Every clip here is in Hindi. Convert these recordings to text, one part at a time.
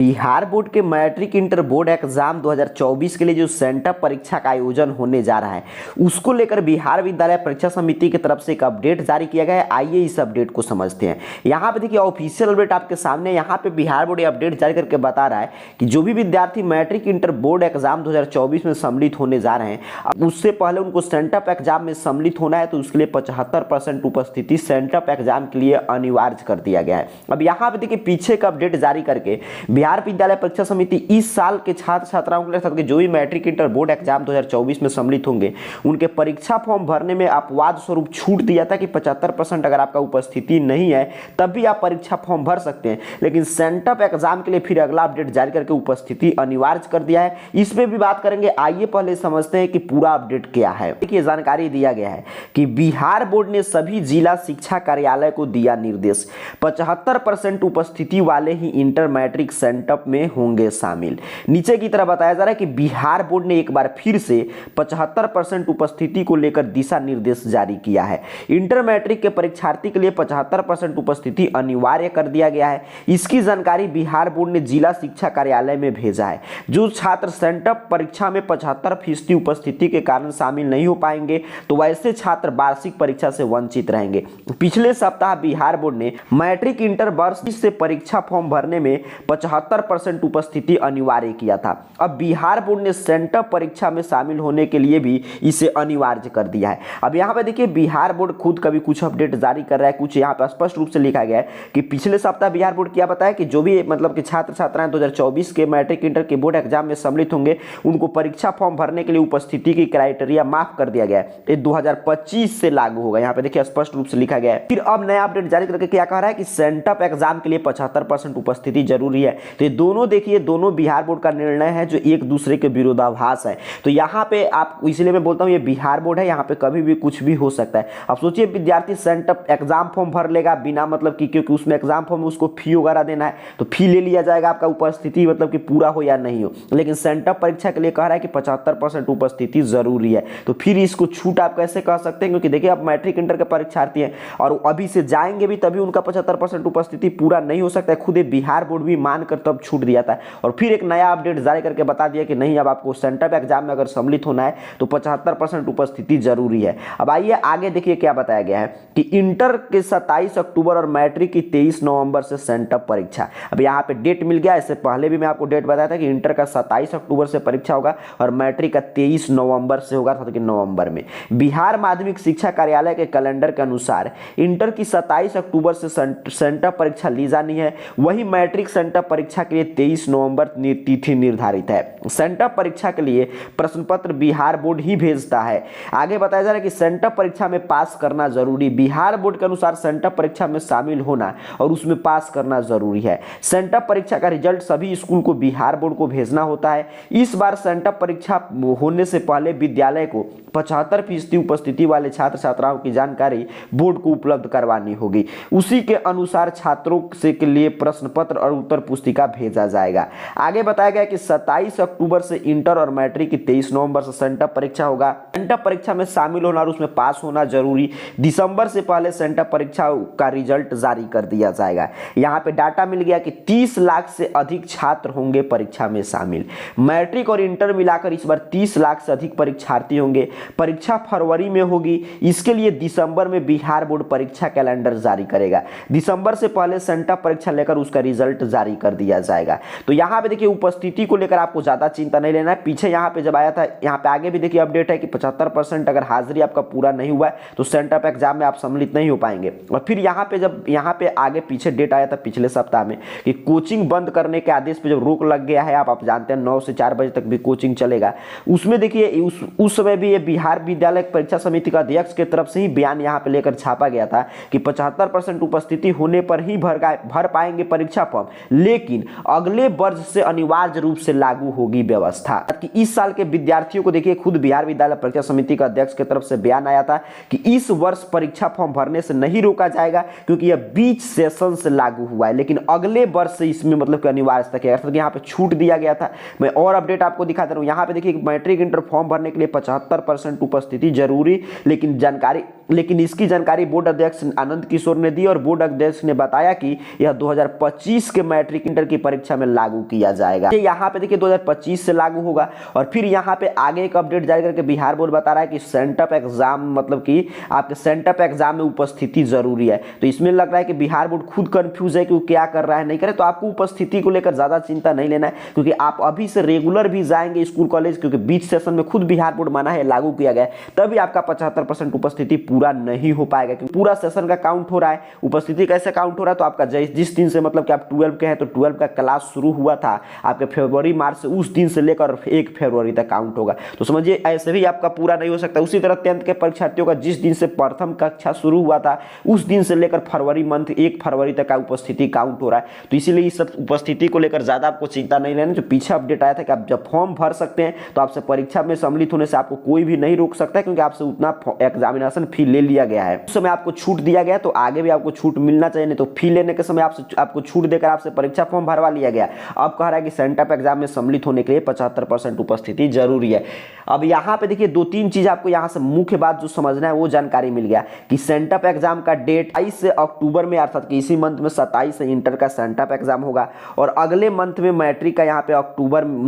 बिहार बोर्ड के मैट्रिक इंटर बोर्ड एग्जाम 2024 के लिए जो सेंटअप परीक्षा का आयोजन होने जा रहा है उसको लेकर बिहार विद्यालय परीक्षा समिति की तरफ से एक अपडेट जारी किया गया है। आइए इस अपडेट को समझते हैं। यहाँ पे देखिए ऑफिशियल अपडेट आपके सामने। यहाँ पे बिहार बोर्ड अपडेट जारी करके बता रहा है कि जो भी विद्यार्थी मैट्रिक इंटर बोर्ड एग्जाम 2024 में सम्मिलित होने जा रहे हैं उससे पहले उनको सेंटअप एग्जाम में सम्मिलित होना है, तो उसके लिए 75% उपस्थिति सेंटअप एग्जाम के लिए अनिवार्य कर दिया गया है। अब यहाँ पे देखिए पीछे का अपडेट जारी करके बिहार विद्यालय परीक्षा समिति इस साल के छात्र छात्राओं के लिए जो भी मैट्रिक इंटर बोर्ड एग्जाम 2024 में सम्मिलित होंगे उनके परीक्षा फॉर्म भरने में अपवाद स्वरूप छूट दिया था कि 75% अगर आपका उपस्थिति नहीं है तब भी आप परीक्षा फॉर्म भर सकते हैं, लेकिन सेंटअप एग्जाम के लिए फिर अगला अपडेट जारी करके उपस्थिति अनिवार्य कर दिया है। इस पे भी बात करेंगे। आइए पहले समझते हैं कि पूरा अपडेट क्या है। देखिए जानकारी दिया गया है कि बिहार बोर्ड ने सभी जिला शिक्षा कार्यालय को दिया निर्देश, 75% उपस्थिति वाले ही इंटर मैट्रिक सेंटअप में होंगे शामिल। नीचे की तरह बताया जा रहा है कि बिहार बोर्ड ने एक बार फिर से 75% उपस्थिति को लेकर दिशा निर्देश जारी किया है। इंटर मैट्रिक के परीक्षार्थी के लिए 75% उपस्थिति अनिवार्य कर दिया गया है। इसकी जानकारी बिहार बोर्ड ने जिला शिक्षा कार्यालय में भेजा है। जो छात्र सेंटअप परीक्षा में 75% उपस्थिति के कारण शामिल नहीं हो पाएंगे तो वैसे छात्र वार्षिक परीक्षा से वंचित रहेंगे। पिछले सप्ताह बिहार बोर्ड ने मैट्रिक इंटर वर्ष से परीक्षा फॉर्म भरने में 75% उपस्थिति अनिवार्य किया था। अब बिहार बोर्ड ने सेंटअप परीक्षा में शामिल होने के लिए भी इसे अनिवार्य कर दिया है। अब यहाँ पे देखिए बिहार बोर्ड खुद कभी कुछ अपडेट जारी कर रहा है, कुछ यहाँ पे स्पष्ट रूप से लिखा गया है कि पिछले सप्ताह बिहार बोर्ड क्या बताया कि जो भी मतलब कि छात्र छात्राएं 2024 के मैट्रिक इंटर के बोर्ड एग्जाम में सम्मिलित होंगे उनको परीक्षा फॉर्म भरने के लिए उपस्थिति की क्राइटेरिया माफ कर दिया गया है। ये 2025 से लागू होगा। यहाँ पे देखिए स्पष्ट रूप से लिखा गया है। फिर अब नया अपडेट जारी करके क्या कह रहा है कि सेंटअप एग्जाम के लिए 75% उपस्थिति जरूरी है। तो ये दोनों देखिए दोनों बिहार बोर्ड का निर्णय है जो एक दूसरे के विरोधाभास है। तो यहाँ पे आप इसलिए मैं बोलता हूँ ये बिहार बोर्ड है, यहाँ पे कभी भी कुछ भी हो सकता है। अब सोचिए विद्यार्थी सेंटअप एग्जाम फॉर्म भर लेगा बिना मतलब कि, क्योंकि उसमें एग्जाम फॉर्म में उसको फी वगैरह देना है तो फी ले लिया जाएगा आपका उपस्थिति मतलब कि पूरा हो या नहीं हो। लेकिन सेंटअप परीक्षा के लिए कह रहा है कि 75% उपस्थिति जरूरी है, तो फिर इसको छूट आप कैसे कह सकते हैं? क्योंकि देखिए आप मैट्रिक इंटर के परीक्षार्थी हैं और अभी से जाएंगे भी तभी उनका 75% उपस्थिति पूरा नहीं हो सकता है। खुद बिहार बोर्ड भी मानकर तब छूट दिया था और फिर एक नया अपडेट जारी करके बता दिया कि नहीं अब आपको सेंटअप एग्जाम में अगर सम्मिलित होना है तो 75% उपस्थिति जरूरी है। अब आइए आगे देखिए क्या बताया गया है कि इंटर के 27 अक्टूबर और मैट्रिक की 23 नवंबर से सेंटअप परीक्षा। अब यहाँ पे डेट मिल गया। इससे पहले भी मैं आपको डेट बताया था कि इंटर का 27 अक्टूबर से परीक्षा होगा और मैट्रिक का 23 नवंबर से होगा, कि नवंबर में। बिहार माध्यमिक शिक्षा कार्यालय के कैलेंडर के अनुसार इंटर की 27 अक्टूबर से सेंटअप परीक्षा ली जानी है, वही मैट्रिक सेंटअप परीक्षा के लिए 23 नवंबर तिथि निर्धारित है। सेंटअप परीक्षा के लिए प्रश्न पत्र बिहार बोर्ड ही भेजता है। आगे बताया जा रहा है कि सेंटअप परीक्षा में पास करना जरूरी। बिहार बोर्ड के अनुसार सेंटअप परीक्षा में शामिल होना और उसमें पास करना जरूरी है। सेंटअप परीक्षा का रिजल्ट सभी स्कूल को बिहार बोर्ड को भेजना होता है। इस बार सेंटअप परीक्षा होने से पहले विद्यालय को 75% उपस्थिति वाले छात्र छात्राओं की जानकारी बोर्ड को उपलब्ध करवानी होगी। उसी के अनुसार छात्रों से के लिए प्रश्न पत्र और उत्तर पुस्तिका भेजा जाएगा। आगे बताया गया कि 27 अक्टूबर से इंटर और मैट्रिक की 23 नवंबर से सेंटअप परीक्षा होगा। सेंटअप परीक्षा में शामिल होना और उसमें पास होना जरूरी। दिसंबर से पहले सेंटअप परीक्षा का रिजल्ट जारी कर दिया जाएगा। यहाँ पे डाटा मिल गया कि 30 लाख से अधिक छात्र होंगे परीक्षा में शामिल। मैट्रिक और इंटर मिलाकर इस बार 30 लाख से अधिक परीक्षार्थी होंगे। परीक्षा फरवरी में होगी। इसके लिए दिसंबर में बिहार बोर्ड परीक्षा कैलेंडर जारी करेगा। दिसंबर से पहले सेंटअप परीक्षा लेकर उसका रिजल्ट जारी कर दिया जाएगा। तो यहाँ पे देखिए उपस्थिति को लेकर आपको ज्यादा चिंता नहीं लेना है। पीछे यहाँ पे जब आया था, यहाँ पे आगे भी देखिए अपडेट है कि 75% अगर हाजिरी आपका पूरा नहीं हुआ है तो सेंटअप एग्जाम में आप सम्मिलित नहीं हो पाएंगे। और फिर यहाँ पे जब यहाँ पे आगे पीछे डेट आया था पिछले सप्ताह में कि कोचिंग बंद करने के आदेश पे जब रोक लग गया है, आप जानते हैं 9 से 4 बजे तक भी कोचिंग चलेगा। उसमें देखिए उस समय भी ये बिहार विद्यालय परीक्षा समिति का अध्यक्ष के तरफ से ही बयान यहाँ पे लेकर छापा गया था कि 75% उपस्थिति होने पर ही भर पाएंगे परीक्षा फॉर्म, लेकिन अगले वर्ष से अनिवार्य रूप से लागू होगी व्यवस्था। कि इस साल के विद्यार्थियों को देखिए खुद बिहार विद्यालय परीक्षा समिति का अध्यक्ष की तरफ से बयान आया था कि इस वर्ष परीक्षा फॉर्म भरने से नहीं रोका जाएगा क्योंकि यह बीच सेशन से लागू हुआ है, लेकिन अगले वर्ष से इसमें मतलब कि अनिवार्यता के अर्थात यहाँ पे छूट दिया गया था। मैं और अपडेट आपको दिखा दे रहा हूँ। यहाँ पे देखिए मैट्रिक इंटर फॉर्म भरने के लिए 75% उपस्थिति जरूरी, लेकिन जानकारी लेकिन इसकी जानकारी बोर्ड अध्यक्ष आनंद किशोर ने दी और बोर्ड अध्यक्ष ने बताया कि यह 2025 के मैट्रिक इंटर की परीक्षा में लागू किया जाएगा। यहाँ पे देखिए 2025 से लागू होगा। और फिर यहाँ पे आगे एक अपडेट जारी करके बिहार बोर्ड बता रहा है कि सेंटअप एग्जाम मतलब कि आपके सेंटअप एग्जाम में उपस्थिति जरूरी है। तो इसमें लग रहा है कि बिहार बोर्ड खुद कंफ्यूज है कि वो क्या कर रहा है नहीं करे। तो आपको उपस्थिति को लेकर ज्यादा चिंता नहीं लेना है, क्योंकि आप अभी से रेगुलर भी जाएंगे स्कूल कॉलेज, क्योंकि बीच सेशन में खुद बिहार बोर्ड माना है लागू किया गया, तभी आपका 75% उपस्थिति पूरा नहीं हो पाएगा, क्योंकि पूरा सेशन का काउंट हो रहा है। उपस्थिति कैसे काउंट हो रहा है, तो आपका जिस दिन से मतलब कि आप 12 के हैं तो 12 का क्लास शुरू हुआ था आपके फरवरी मार्च से, उस दिन से लेकर 1 फरवरी तक काउंट होगा। तो समझिए ऐसे भी आपका पूरा नहीं हो सकता। उसी तरह 10th के परीक्षार्थियों का जिस दिन से प्रथम कक्षा शुरू हुआ था उस दिन से लेकर फरवरी मंथ 1 फरवरी तक का उपस्थिति काउंट हो रहा है। तो इसीलिए इस सब उपस्थिति को लेकर ज्यादा आपको चिंता नहीं लेनी। जो पीछे अपडेट आया था कि आप जब फॉर्म भर सकते हैं तो आपसे परीक्षा में सम्मिलित होने से आपको कोई भी नहीं रोक सकता है, क्योंकि आपसे उतना एग्जामिनेशन फी ले लिया गया है। उस समय आपको छूट दिया गया, तो आगे भी आपको छूट मिलना चाहिए। नहीं तो फी लेने के समय आपको छूट देकर आपसे परीक्षा फॉर्म भरवा लिया गया। अब कह रहा है कि सेंटअप एग्जाम में सम्मिलित होने के लिए 75% उपस्थिति जरूरी है। अब यहाँ पे देखिए 2-3 चीज आपको यहाँ से मुख्य बात जो समझना है वो जानकारी मिल गया कि सेंटअप एग्जाम का डेट 22 अक्टूबर में, अर्थात कि इसी मंथ में 27 से इंटर का सेंटअप एग्जाम होगा, और अगले मंथ में मैट्रिक का यहाँ पे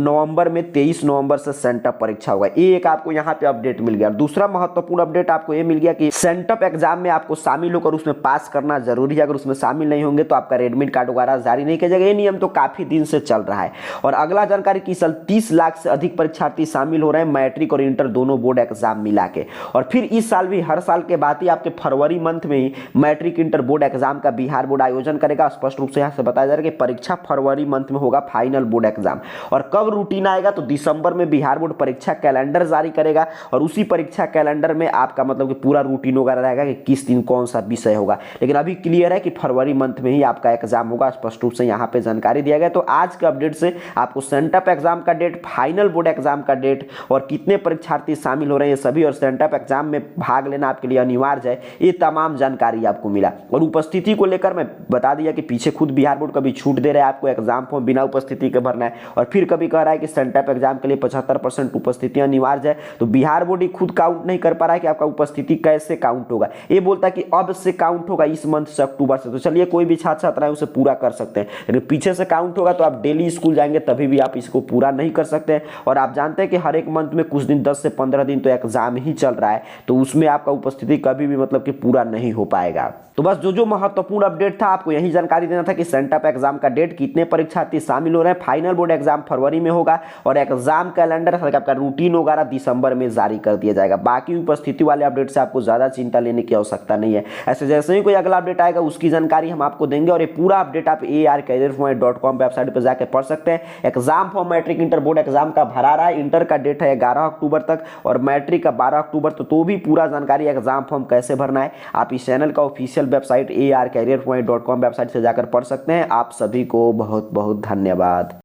नवंबर में 23 नवंबर से सेंटअप परीक्षा होगा। ये एक आपको यहाँ पे अपडेट मिल गया। दूसरा महत्वपूर्ण अपडेट आपको ये मिल गया कि सेंटअप एग्जाम में आपको शामिल होकर उसमें पास करना जरूरी है। अगर उसमें शामिल नहीं होंगे तो आपका एडमिट कार्ड वगैरह जारी नहीं किया जाएगा। ये नियम तो काफी दिन से चल रहा है। और अगला जानकारी कि साल 30 लाख से अधिक परीक्षार्थी शामिल हो रहे हैं मैट्रिक और इंटर दोनों बोर्ड एग्जाम मिला के। और फिर इस साल भी हर साल के बाद ही आपके फरवरी मंथ में ही मैट्रिक इंटर बोर्ड एग्जाम का बिहार बोर्ड आयोजन करेगा। स्पष्ट रूप से यहाँ से बताया जा रहा है कि परीक्षा फरवरी मंथ में होगा, फाइनल बोर्ड एग्जाम। और कब रूटीन आएगा, तो दिसंबर में बिहार बोर्ड परीक्षा कैलेंडर जारी करेगा, और उसी परीक्षा कैलेंडर में आपका मतलब कि पूरा रूटीन वगैरह रहेगा कि किस दिन कौन सा विषय होगा। लेकिन अभी क्लियर है कि फरवरी मंथ में ही आपका एग्जाम होगा, स्पष्ट रूप से यहाँ पे जानकारी दिया गया। तो आज के अपडेट से आपको सेंटअप एग्जाम का डेट, फाइनल बोर्ड एग्जाम का डेट और कितने परीक्षार्थी शामिल हो रहे हैं सभी, और सेंटअप एग्जाम में भाग लेना आपके लिए अनिवार्य है, ये तमाम जानकारी आपको मिला। और उपस्थिति को लेकर मैं बता दिया कि पीछे खुद बिहार बोर्ड कभी छूट दे रहा है आपको एग्जाम फॉर्म बिना उपस्थिति के भरना है, और फिर कभी कह रहा है कि सेंटअप एग्जाम के लिए 75% उपस्थिति अनिवार्य है। तो बिहार बोर्ड ही खुद काउंट नहीं कर पा रहा है कि आपका उपस्थिति कैसे काउंट होगा। ये बोलता है कि अब से काउंट होगा इस मंथ से, अक्टूबर से। तो चलिए कोई भी छात्र छात्रा है उसे पूरा कर सकते हैं, लेकिन पीछे से काउंट होगा तो आप डेली स्कूल जाएंगे तभी भी आप इसको पूरा नहीं कर सकते हैं। और आप जानते हैं कि हर एक मंथ में कुछ दिन 10 से 15 दिन तो एग्जाम ही चल रहा है, तो उसमें आपका उपस्थिति कभी भी मतलब कि पूरा नहीं हो पाएगा। तो बस जो महत्वपूर्ण अपडेट था आपको यही जानकारी देना था कि सेंटअप एग्जाम का डेट, कितने परीक्षार्थी शामिल हो रहे हैं, फाइनल बोर्ड एग्जाम फरवरी में होगा, और एग्जाम कैलेंडर आपका रूटीन वगैरह दिसंबर में जारी कर दिया जाएगा। बाकी उपस्थिति वाले अपडेट से आपको ज्यादा चिंता लेने की आवश्यकता नहीं है। ऐसे जैसे ही कोई अगला अपडेट आएगा उसकी जानकारी हम आपको देंगे, और ये पूरा अपडेट आप arcareerpoint.com वेबसाइट पर जाकर पढ़ सकते हैं। Exam form matric inter board exam का भरा रहा है। इंटर का डेट है 11 अक्टूबर तक और मैट्रिक का 12 अक्टूबर तक। तो भी पूरा जानकारी एग्जाम फॉर्म कैसे भरना है आप इस चैनल का ऑफिशियल वेबसाइट arcareerpoint.com वेबसाइट से जाकर पढ़ सकते हैं। आप सभी को बहुत बहुत धन्यवाद।